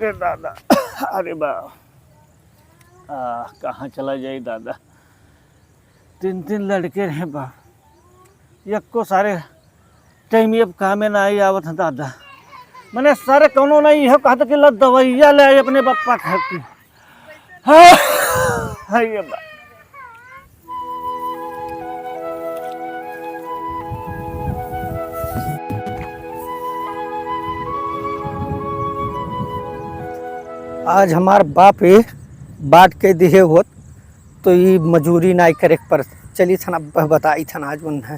अरे दादा, अरे बा कहाँ चला जाए दादा। 3 लड़के रहे बा, एक को सारे टाइम अब काम में ना आई आवत है दादा। मैंने सारे कौनो नहीं है कहा था कि ला दवाइया ले आई अपने पप्पा खाती। हाँ ये बा आज हमार बाप ही बाट के दिए होत तो ये मजूरी नहीं करे पर चली थन बताई थन आज उन है।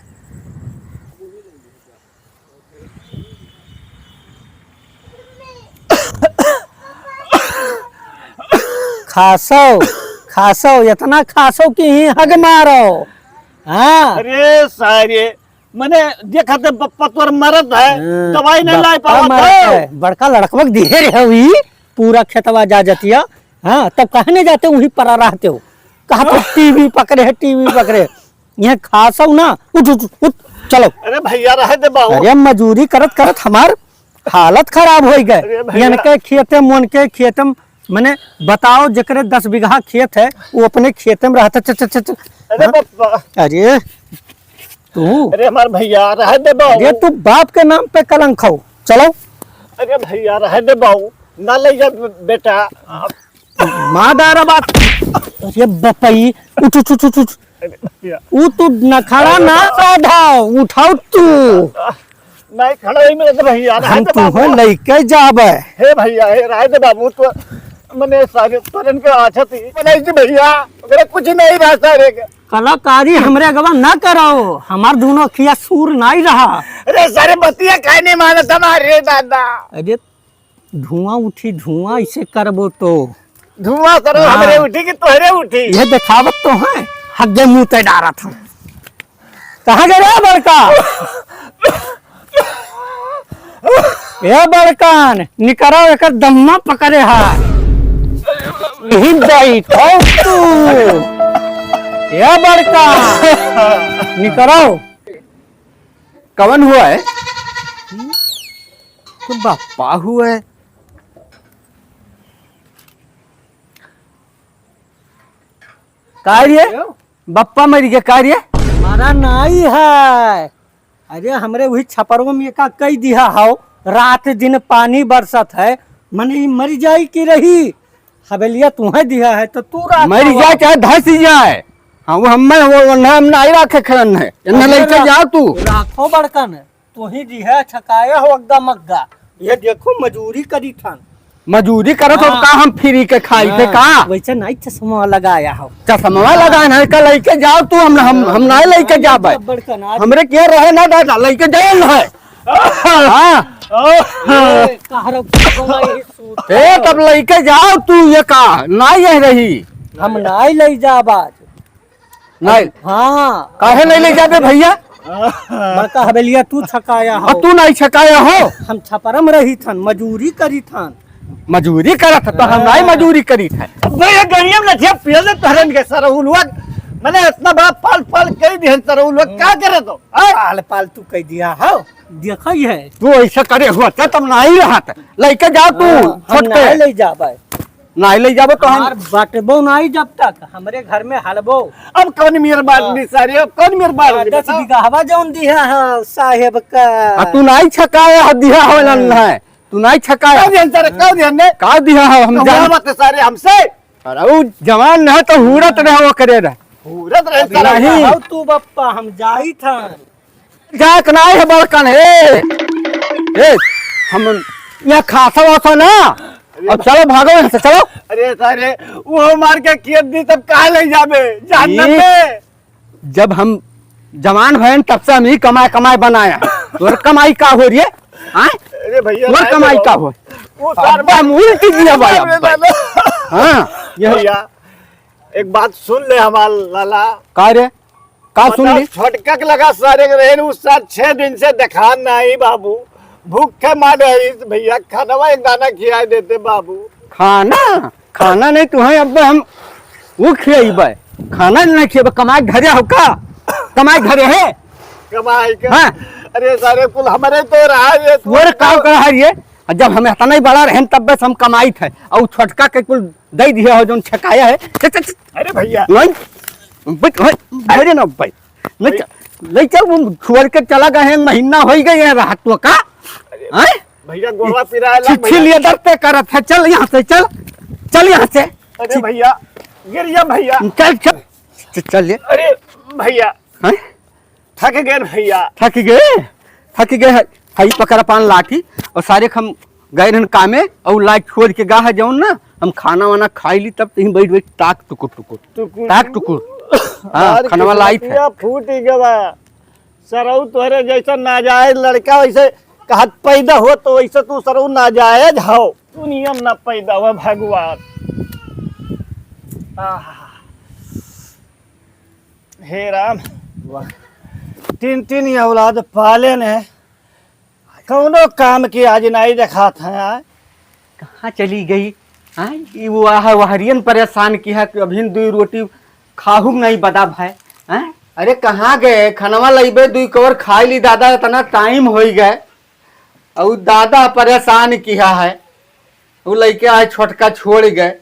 खासो खासो इतना खासो कि ही हग मारो। हाँ अरे सारे मैंने देखा थे पप्पा तोर मरद है, दवाई नहीं लाई पावा। बड़का लड़कवक दिहे रे हुई पूरा खेतवा जा जतिया। हाँ तब कहने जाते वहीं पर रहते हो कहा तो टीवी पकड़े यहाँ खासो ना उठ उठ उठ चलो। अरे भैया रहे दे बाबू। अरे मजूरी करत करत हमार हालत खराब हो गए। इनके खेते मन के खेत मैंने बताओ जकरे 10 बीघा खेत है वो अपने खेत में रहता। अरे पापा, अरे तू अरे हमारे भैया रहे दे बाबू। अरे तू बाप के नाम पे कलंक खाओ चलो। अरे भैया रहे दे बाबू ना ले जा बेटा। माँ दारा बात। अरे बपई उठ उठ उठ उठ तू नखड़ा ना साधाओ उठाओ तू नहीं खड़ा ही मेरे तो भैया हम तुम्हें लेके जाबे। हे भैया हे रहे दे बाबू तो मैंने सारे तुरन के आछा थी मैंने जी भैया मेरा कुछ नहीं रहा सारे के कलाकारी हमरे अगवा ना कराओ हमार दोनों खिया सूर नहीं रहा। अरे सारे बतिया कहीं नहीं माना तुम्हारे दादा। अरे धुआं उठी धुआं इसे करबो तो धुआं करो हमरे उठी कि तोहरे उठी। ये दिखावत तो है हग्गे मुंह पे डारा था। कहाँ गए बड़का ये बड़कान निकरो एक दम्मा पकड़े है नहीं बैठो तू। ये बड़का निकरो कवन हुआ है तो बापा हुआ है। कार्य बप्पा मर गया कार्य हमारा नाई है। अरे हमरे वही छपरों में का कई दिया हो रात दिन पानी बरसत है मने मर जाई की रही हवेलिया तुम्हें दिया है तो तू मर जाए चाहे धस जाए। हाँ वो वो नाम नहीं रखे खरन है लेके जा तू राखो बड़कन तू ही दिया छकाया हो अग्गा मग्गा। ये देखो मजूरी करी था मजूरी करो तो का हम फ्री के खाई थे का वैसे नहीं चश्मा लगाया हो चश्मा लगा है का लेके जाओ तू हम नहीं लेके जाबे हमरे क्या रहे ना दादा लेके जाए है। हाँ तब लेके जाओ तू ये का नहीं है रही हम नहीं ले जा बाज नहीं। हाँ काहे नहीं ले जाबे भैया बड़का हवेलिया तू छकाया हो तू नहीं छकाया हो। हम छपरम रही थन मजूरी करी थन मजूरी करत तो हम नहीं मजूरी करी थे। भैया गणिया में नथिया पियल तहरन के सरहुलवा मैंने इतना बड़ा पाल पाल कह दिया सरहुलवा क्या करे तो पाल पाल तू कह दिया हो देखा ही है तू ऐसा करे हुआ था तब नहीं रहा था लेके जा तू हम नहीं ले जाबे नहीं ले जाबो तो हम बटबो नहीं जब तक हमरे घर में हलबो। अब कौन मेहरबानी सारी अब कौन मेहरबानी 10 बीघा जौन दिया है साहेब का तू नहीं छकाया दिया हो है तू नहीं छकाया का दिया हो हम बात सारे हमसे। अरे वो जवान न तो हुरत रहे वो करे रहे हुरत रहे नहीं तू बप्पा हम जाई था जाक नहीं है बड़कन हे हम यहाँ खासा वासा ना अब चलो भागो यहाँ से चलो। अरे सारे वो मार के कियत दी तब कहा ले जाबे जानना में जब हम जवान भयन तब से हम ही कमाए बनाया और कमाई का हो रही है। अरे भैया और कमाई का हो वो सार मूल की दिया भाई। हाँ भैया एक बात सुन ले हमार लाला कार्य का सुन ली छटकक लगा सारे रहे उस 6 दिन से देखा नहीं बाबू भूखे मारे भैया खाना एक दाना खिला देते बाबू। खाना नहीं तुम्हें अब हम वो खिलाइबे खाना नहीं खिलाइबे कमाई घरे हो का कमाई घरे है कमाई का। हाँ? अरे सारे कुल हमारे तो रहा ये काम कर रहा है और जब हम इतना ही बड़ा रहे तब बस हम कमाई थे और छोटका के कुल दे दिया हो जो छकाया है। अरे भैया अरे ना भाई ले चल वो छोड़ के चला गए हैं, महीना हो गए हैं रात तो का भैया गोला पिरा चिट्ठी लिए डरते करत है। चल यहाँ से चल यहाँ से। अरे भैया गिर गया भैया। चल चलिए। अरे भैया थक गए भैया। थक गए हई पकड़ पान लाठी और सारे हम गए रहन कामे और लाइट छोड़ के गा है जौन ना हम खाना वाना खाई ली तब तही बैठ बैठ ताक टुकुर हाँ खाना लाइट है। फूट ही गवा सरऊ तोहरे जैसा नाजायज लड़का वैसे कहा पैदा हो तो वैसे तू सरऊ नाजायज हो, तू नियम ना पैदा हुआ भगवान। हे राम 3 औलाद पाले ने कौनो काम की आज नहीं देखा था। कहाँ चली गई वो हरियन परेशान किया कि अभी 2 रोटी खाहू नहीं बदा भाई। अरे कहाँ गए खनवा लइबे 2 कवर खाई ली दादा, इतना टाइम हो गए और दादा परेशान किया है वो लड़के आए छोटका छोड़ गए।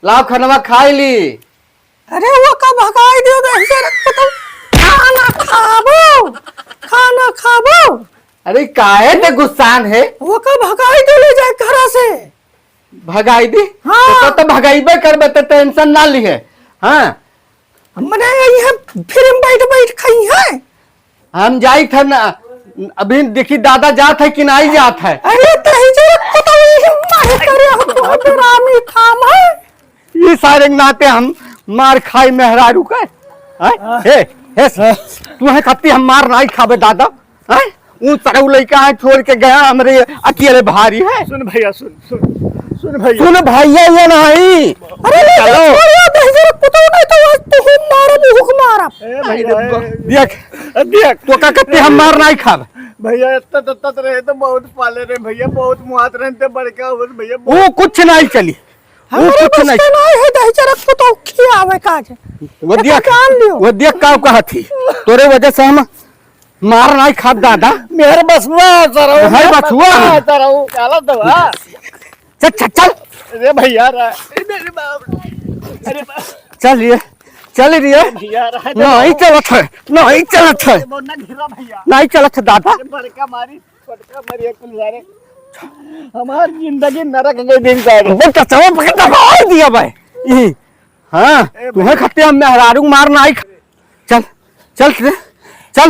लाओ खनवा खाई ली। अरे वो कब भगाई दोगे खाना खाबो। अरे काहे ते गुस्सान है वो कब भगाई दो ले जाए घर से। भगाई दी हाँ। तो भगाइबे करबे तो टेंशन ना ली है। हाँ हमने यहाँ फिर बैठ खाई है। हम जाई थे ना अभी देखी दादा जात है कि नहीं जात है। अरे ये सारे नाते हम मार खाई मेहरारू का तू है खत्ती हम मार नहीं खाबे दादा। सारे लड़का है छोड़ के गया हमरे अकेले भारी है। सुन भैया सुन भैया सुन भैया ये नहीं। अरे देख तो का कत्ते हम मार नहीं खाबे भैया। इतना रहे तो बहुत पाले रहे भैया, बहुत मुहात रहे थे बड़का हो भैया। वो कुछ नहीं चली वो कुछ नहीं है दहचरक तो खियावे काज। वो देख का कहा थी तोरे वजह से हम मार नहीं खा दादा। मेरे बसवा सरऊ है बसवा सरऊ काला दवा। चल अरे भैया मेरे बाप अरे चल रिए भैया नहीं चलत है नहीं चलत है दादा। बड़का मारी छोटका मारी कुल सारे हमार जिंदगी नरक गई दिन सारे। वो टचवा पकड़ दबा दिया भाई। हाँ तुम्हें खत्ते हम मेहरारू मार नहीं चल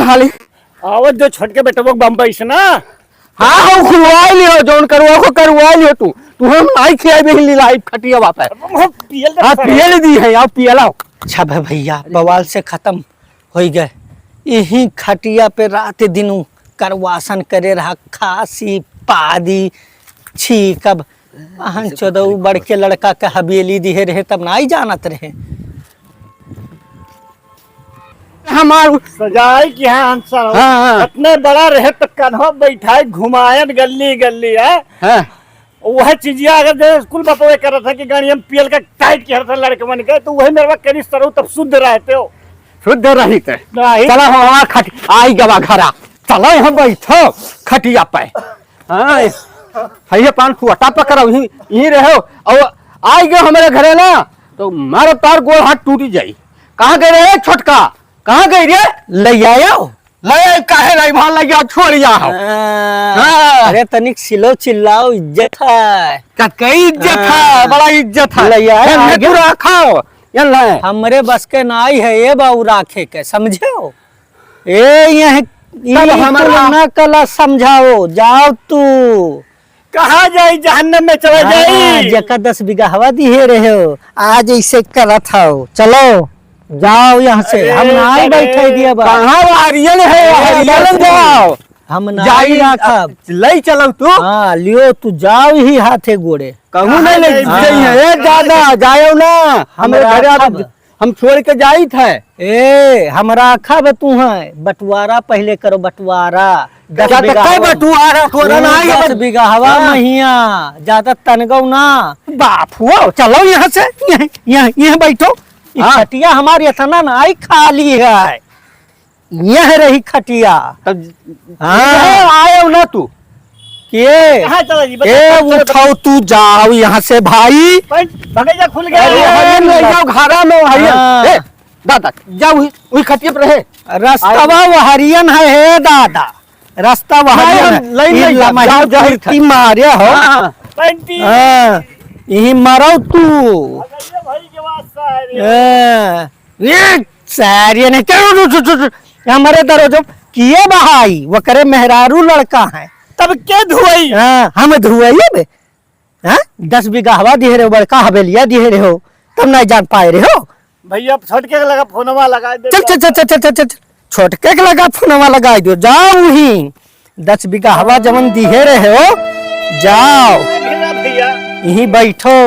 हाली आवत जो छोटके बेटा वो बम्बई से ना। हाँ हाँ खुलवा लियो जोन करवा लियो तू हम नहीं खिया भी लाइफ खटिया वापस। हाँ पियल दी है आप पियलाओ। अच्छा भैया बवाल से खत्म हो गए। यही खटिया पे रात दिन करवासन करे रहा खासी पादी छीकब अहन 14 बड़के लड़का का हवेली दिहे रहे तब ना ही जानत रहे। हमार सजाए कि हाँ इतने बड़ा रहे तो कन्हा बैठाए घुमायन गली गली है। वह चीजिया अगर स्कूल बतवे कर रहा था कि गाड़ी हम पीएल का टाइट किया था लड़के बन गए तो वही मेरे करी सरू तब शुद्ध रहते हो। शुद्ध रही थे चलो हमारा खट आई गवा घरा चलो यहाँ बैठो खटिया पे। हाँ है पान कुटा पकड़ा यही रहो और आई गए हमारे घरे ना तो मारो तार गोल हाथ टूटी जाई। कहाँ गए रे छोटका कहाँ गई रे ले आयो ले काहे नहीं भान लगे छोड़ जाओ। अरे तनिक सिलो चिल्लाओ इज्जत है कई इज्जत है बड़ा इज्जत है। ले आयो रखाओ हमरे बस के नाई है ये बाऊ राखे के समझो। ये हमारा कला समझाओ जाओ तू कहाँ जाई जहन्नम में चला जाई। जका 10 बीघा हवा दिए रहे हो आज ऐसे करत हो। चलो जाओ यहाँ से हम नहीं बैठे दिया कहाँ हरियल है जाओ हम नहीं रखब ले चलो तू। हाँ लियो तू जाओ ही हाथे गोड़े कहूँ नहीं ले दादा जाओ ना हमारे घर हम छोड़ के जाई थे। हमरा खब तू है बंटवारा पहले करो बंटवारा 10 बीघा हवा महिया ज्यादा तनगो ना बाप हुआ। चलो यहाँ से यहाँ बैठो। खटिया हमारी इतना नाई खाली है यह रही खटिया। आयो ना तू के कहाँ चला जी ए उठाओ तू जाओ यहाँ से भाई। बगैचा खुल गया अरे हरियन ले जाओ घरा में हरियन हाँ। ए दादा जाओ वही खटिया पर रहे रास्ता वो हरियन है हे दादा, रास्ता वो हरियन है। लाइन ई नहीं जाओ, लम्हा जाओ, जाओ, धरती मारे हो। हाँ। पैंटी हाँ, यही मरो तू। बगैचा भाई के वास्ता है रे। हाँ, ये सारी ने चलो हमारे दरोजो किए बहाई वो करे मेहरारू लड़का है। तब क्या धुआई हाँ, हम धुआइए बे। हाँ, 10 बीघा हवा दिए रहे हो, बड़का हवेलिया दिए रहे हो, तब नहीं जान पाए रहे हो। भैया छोटके लगा फोनवा लगा दे चल चल चल चल चल चल चल छोटके के लगा फोनवा लगा दो, जाओ वहीं 10 बीघा हवा जमन दिए रहे हो, जाओ भैया यहीं बैठो।